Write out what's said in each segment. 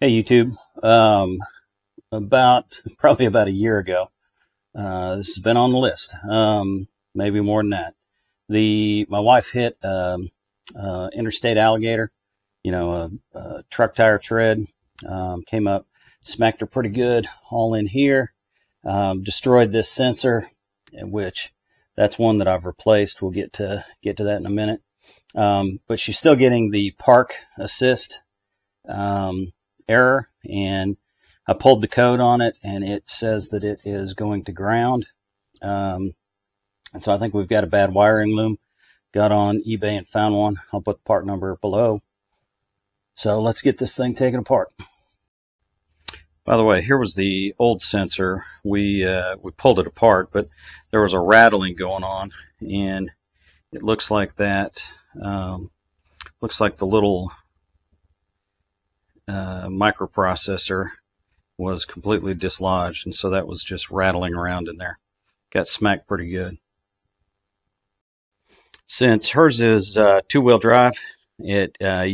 Hey YouTube, probably about a year ago, this has been on the list, maybe more than that. My wife hit interstate alligator, a truck tire tread, came up, smacked her pretty good, all in here, destroyed this sensor, which that's one that I've replaced. We'll get to that in a minute. But she's still getting the ParkAssist error, and I pulled the code on it, and it says that it is going to ground. And so I think we've got a bad wiring loom. Got on eBay and found one. I'll put the part number below. So let's get this thing taken apart. By the way, here was the old sensor. We pulled it apart, but there was a rattling going on, and it looks like that. Looks like the little microprocessor was completely dislodged, and so that was just rattling around in there. Got smacked pretty good. Since hers is two-wheel drive, you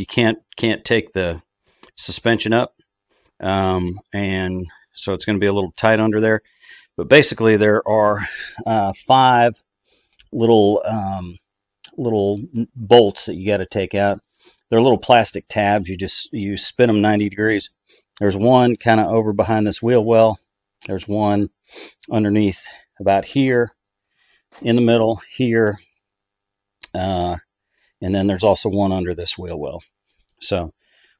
can't take the suspension up, and so it's going to be a little tight under there. But basically, there are 5 little bolts that you got to take out. They're little plastic tabs. You spin them 90 degrees. There's one kind of over behind this wheel well. There's one underneath about here, in the middle here, and then there's also one under this wheel well. So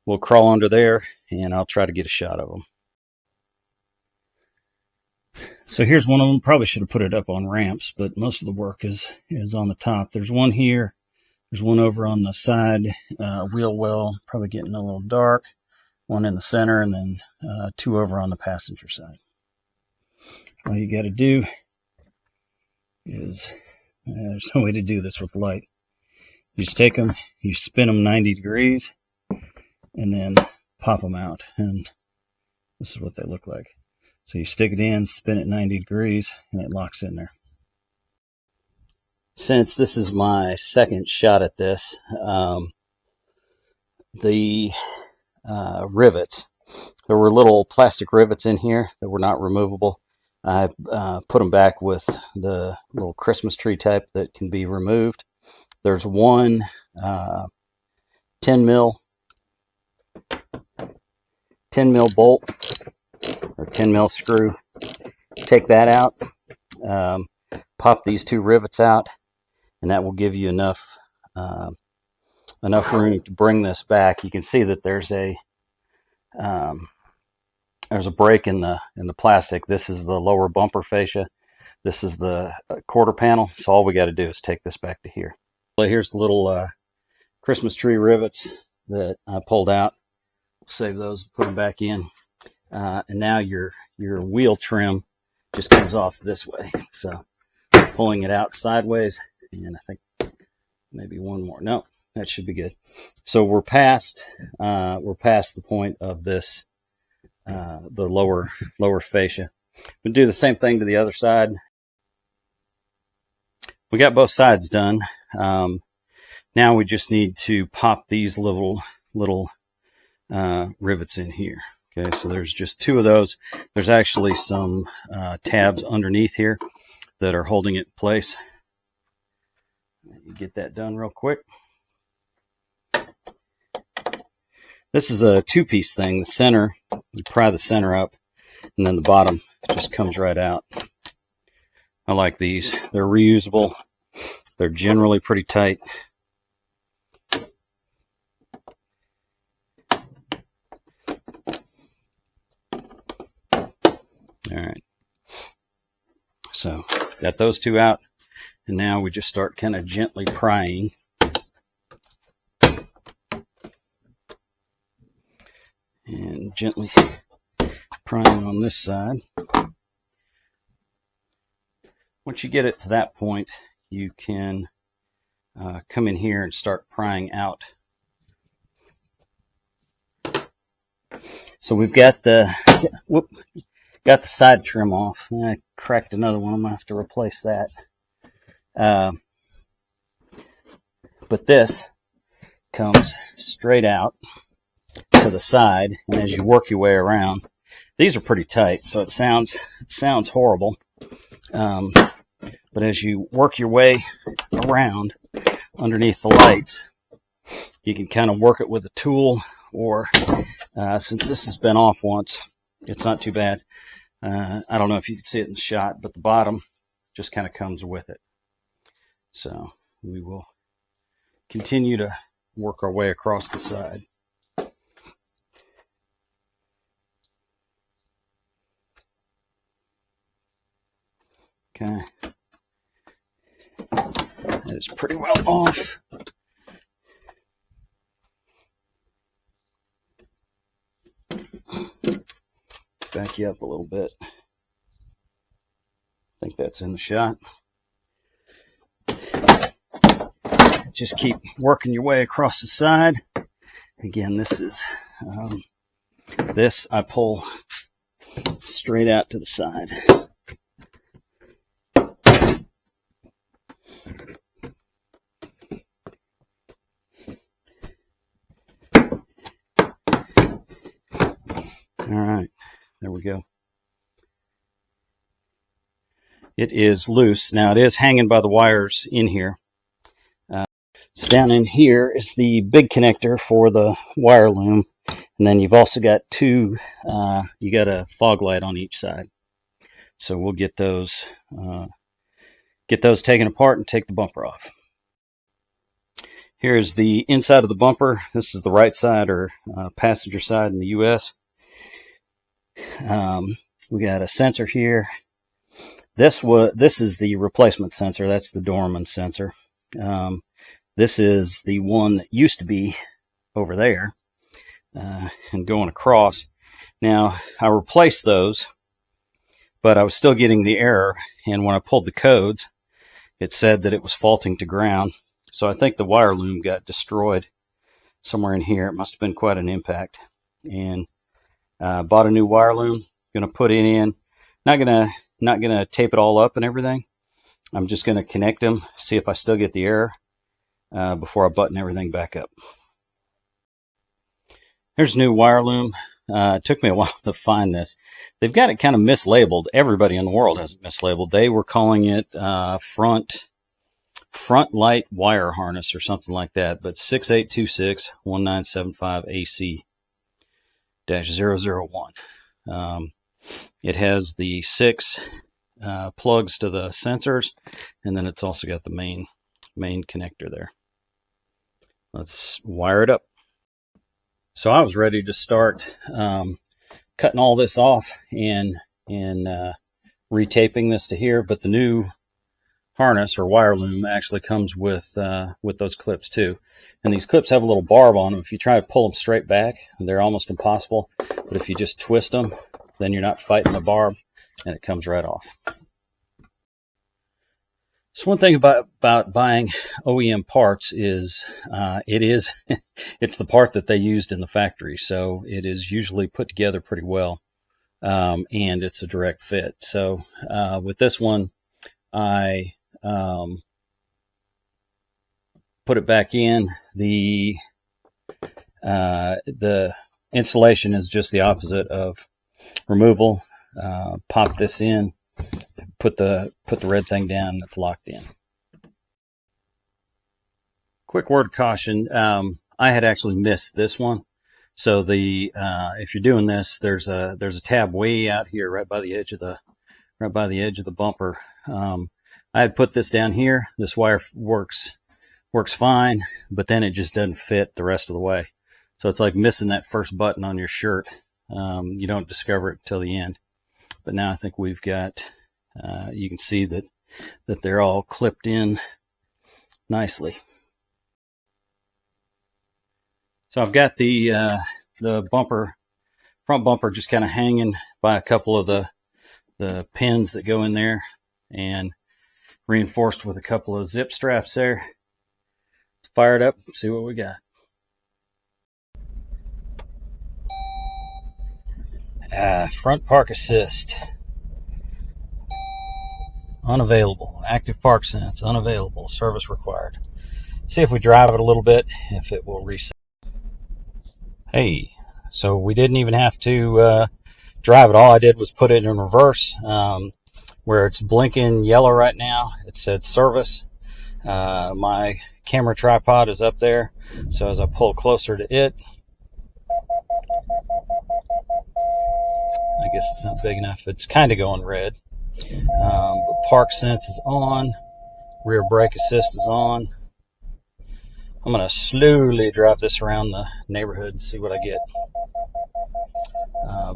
we'll crawl under there, and I'll try to get a shot of them. So here's one of them. Probably should have put it up on ramps, but most of the work is on the top. There's one here. There's one over on the side wheel well, probably getting a little dark. One in the center, and then 2 over on the passenger side. All you got to do is, there's no way to do this with light. You just take them, you spin them 90 degrees, and then pop them out. And this is what they look like. So you stick it in, spin it 90 degrees, and it locks in there. Since this is my second shot at this, the rivets, there were little plastic rivets in here that were not removable. I put them back with the little Christmas tree type that can be removed. There's one 10 mil bolt or 10 mil screw. Take that out, pop these 2 rivets out, and that will give you enough room to bring this back. You can see that there's a break in the plastic. This is the lower bumper fascia. This is the quarter panel. So all we got to do is take this back to here. So here's the little Christmas tree rivets that I pulled out. Save those, put them back in, and now your wheel trim just comes off this way. So pulling it out sideways, and I think maybe one more. No, that should be good. So we're past the point of this, the lower fascia. We'll do the same thing to the other side. We got both sides done. Now we just need to pop these little rivets in here. Okay, so there's just 2 of those. There's actually some tabs underneath here that are holding it in place. Get that done real quick. This is a 2-piece thing. The center, you pry the center up, and then the bottom just comes right out. I like these. They're reusable. They're generally pretty tight. All right. So got those 2 out, and now we just start kind of gently prying. And gently prying on this side. Once you get it to that point, you can come in here and start prying out. So we've got the side trim off. I cracked another one. I'm gonna have to replace that. But this comes straight out. to the side, and as you work your way around, these are pretty tight, so it sounds horrible. But as you work your way around underneath the lights, you can kind of work it with a tool, or since this has been off once, it's not too bad. I don't know if you can see it in the shot, but the bottom just kind of comes with it. So we will continue to work our way across the side. Okay. That is pretty well off. Back you up a little bit. I think that's in the shot. Just keep working your way across the side. Again, this is this I pull straight out to the side. All right, there we go. It is loose. Now it is hanging by the wires in here. So down in here is the big connector for the wire loom. And then you've also got two, you got a fog light on each side. So we'll get those taken apart and take the bumper off. Here's the inside of the bumper. This is the right side, or passenger side in the US. We got a sensor here. This is the replacement sensor. That's the Dorman sensor. This is the one that used to be over there and going across. Now, I replaced those, but I was still getting the error. And when I pulled the codes, it said that it was faulting to ground. So I think the wire loom got destroyed somewhere in here. It must have been quite an impact. And bought a new wire loom. Going to put it in. Not gonna tape it all up and everything. I'm just going to connect them, see if I still get the error before I button everything back up. Here's a new wire loom. It took me a while to find this. They've got it kind of mislabeled. Everybody in the world has it mislabeled. They were calling it front light wire harness or something like that, but 6826-1975AC-001. It has the 6 plugs to the sensors, and then it's also got the main connector there. Let's wire it up. So I was ready to start cutting all this off and retaping this to here, but the new harness or wire loom actually comes with those clips too. And these clips have a little barb on them. If you try to pull them straight back, they're almost impossible. But if you just twist them, then you're not fighting the barb, and it comes right off. So one thing about buying OEM parts is it's the part that they used in the factory, so it is usually put together pretty well, and it's a direct fit. So with this one, I put it back in. The installation is just the opposite of removal. Pop this in, put the red thing down, and it's locked in. Quick word of caution, I had actually missed this one. So if you're doing this, there's a tab way out here right by the edge of the bumper. I had put this down here. This wire works fine, but then it just doesn't fit the rest of the way. So it's like missing that first button on your shirt. You don't discover it till the end. But now I think we've got, you can see that they're all clipped in nicely. So I've got the front bumper just kind of hanging by a couple of the pins that go in there, and reinforced with a couple of zip straps there. Let's fire it up and see what we got. Front ParkAssist unavailable. Active ParkSense unavailable. Service required. See if we drive it a little bit, if it will reset. Hey, So we didn't even have to drive it. All I did was put it in reverse. Where it's blinking yellow right now, it said service. My camera tripod is up there, so as I pull closer to it, I guess it's not big enough. It's kind of going red. But ParkSense is on. Rear brake assist is on. I'm going to slowly drive this around the neighborhood and see what I get.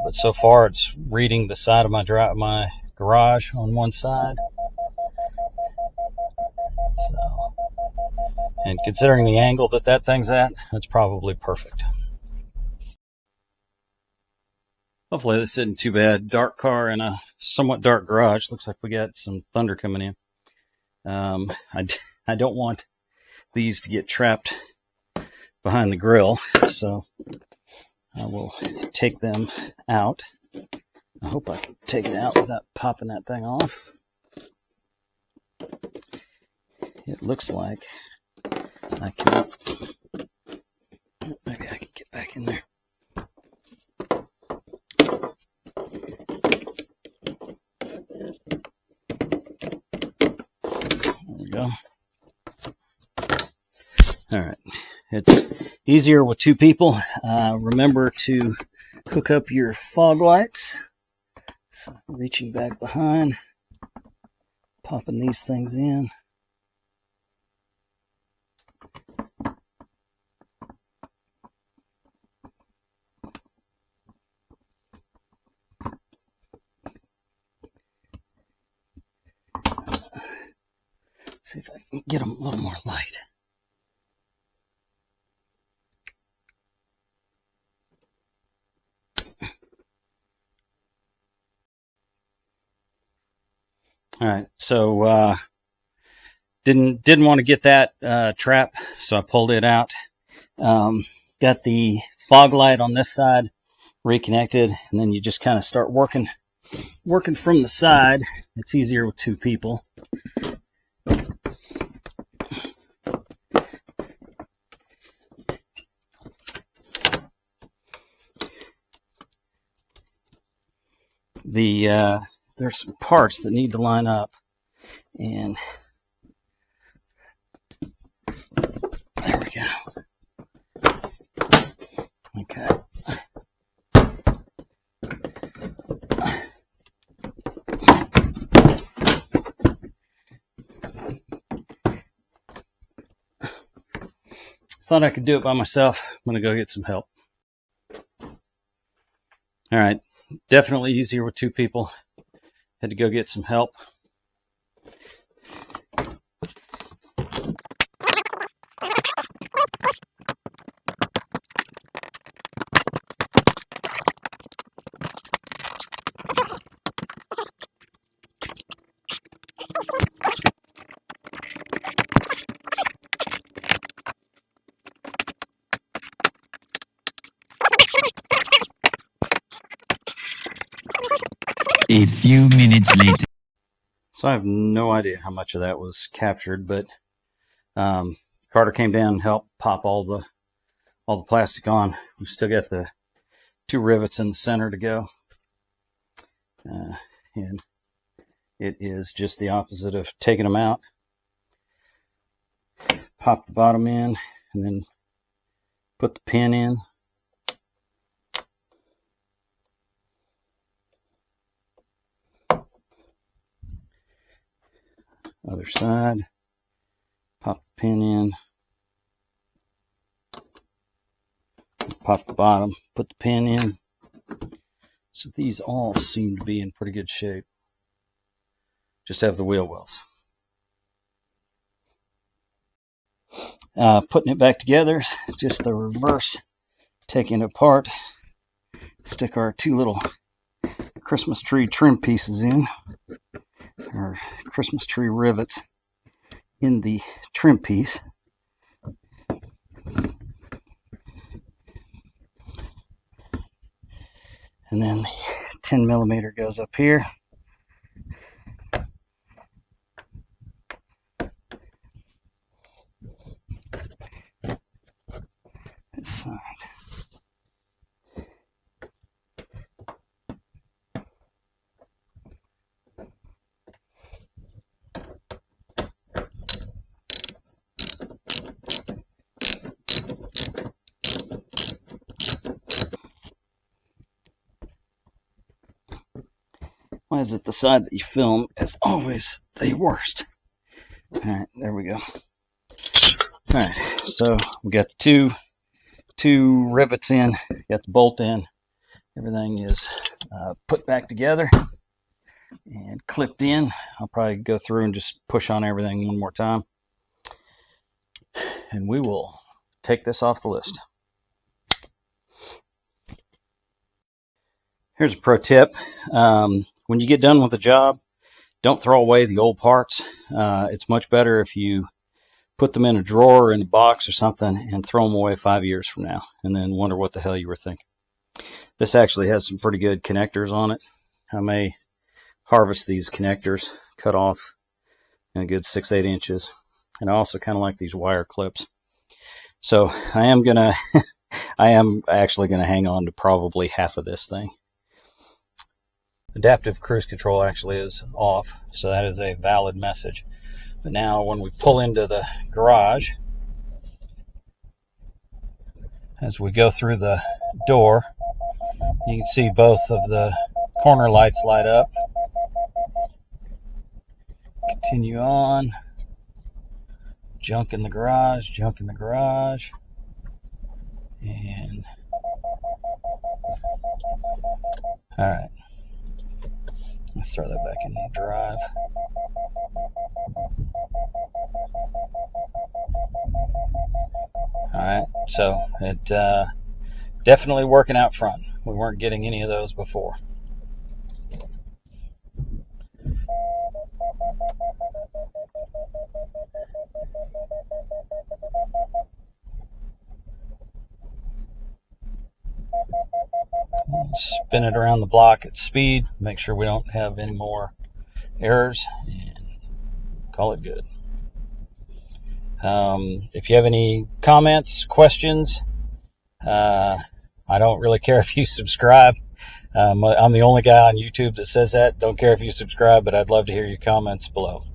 But so far, it's reading the side of my garage on one side. So, and considering the angle that thing's at, that's probably perfect. Hopefully this isn't too bad. Dark car in a somewhat dark garage. Looks like we got some thunder coming in. I don't want these to get trapped behind the grill, so I will take them out. I hope I can take it out without popping that thing off. It looks like I can. Maybe I can get back in there. There we go. All right. It's easier with two people. Remember to hook up your fog lights. So reaching back behind, popping these things in. See if I can get them a little more light. All right, so didn't want to get that trap, so I pulled it out. Got the fog light on this side reconnected, and then you just kind of start working from the side. It's easier with two people. There's some parts that need to line up, and there we go. Okay. Thought I could do it by myself. I'm gonna go get some help. All right. Definitely easier with two people. Had to go get some help. A few minutes later. So I have no idea how much of that was captured, but Carter came down and helped pop all the plastic on. We've still got the two rivets in the center to go, and it is just the opposite of taking them out. Pop the bottom in, and then put the pin in. Other side, pop the pin in, pop the bottom, put the pin in. So these all seem to be in pretty good shape. Just have the wheel wells. Putting it back together, just the reverse, taking it apart, stick our two little Christmas tree trim pieces in. Our Christmas tree rivets in the trim piece. And then the 10 millimeter goes up here. This side. Why is it the side that you film is always the worst? Alright, there we go. Alright, so we got the two rivets in, got the bolt in. Everything is put back together and clipped in. I'll probably go through and just push on everything one more time. And we will take this off the list. Here's a pro tip. When you get done with the job, don't throw away the old parts. It's much better if you put them in a drawer or in a box or something and throw them away 5 years from now and then wonder what the hell you were thinking. This actually has some pretty good connectors on it. I may harvest these connectors, cut off a good 6-8 inches. And I also kind of like these wire clips. So I am actually gonna hang on to probably half of this thing. Adaptive cruise control actually is off, so that is a valid message. But now when we pull into the garage, as we go through the door, you can see both of the corner lights light up. Continue on. Junk in the garage, junk in the garage. And all right. Let's throw that back in the drive. Alright, so it definitely working out front. We weren't getting any of those before. Spin it around the block at speed, make sure we don't have any more errors, and call it good. If you have any comments, questions, I don't really care if you subscribe. I'm the only guy on YouTube that says that. Don't care if you subscribe, but I'd love to hear your comments below.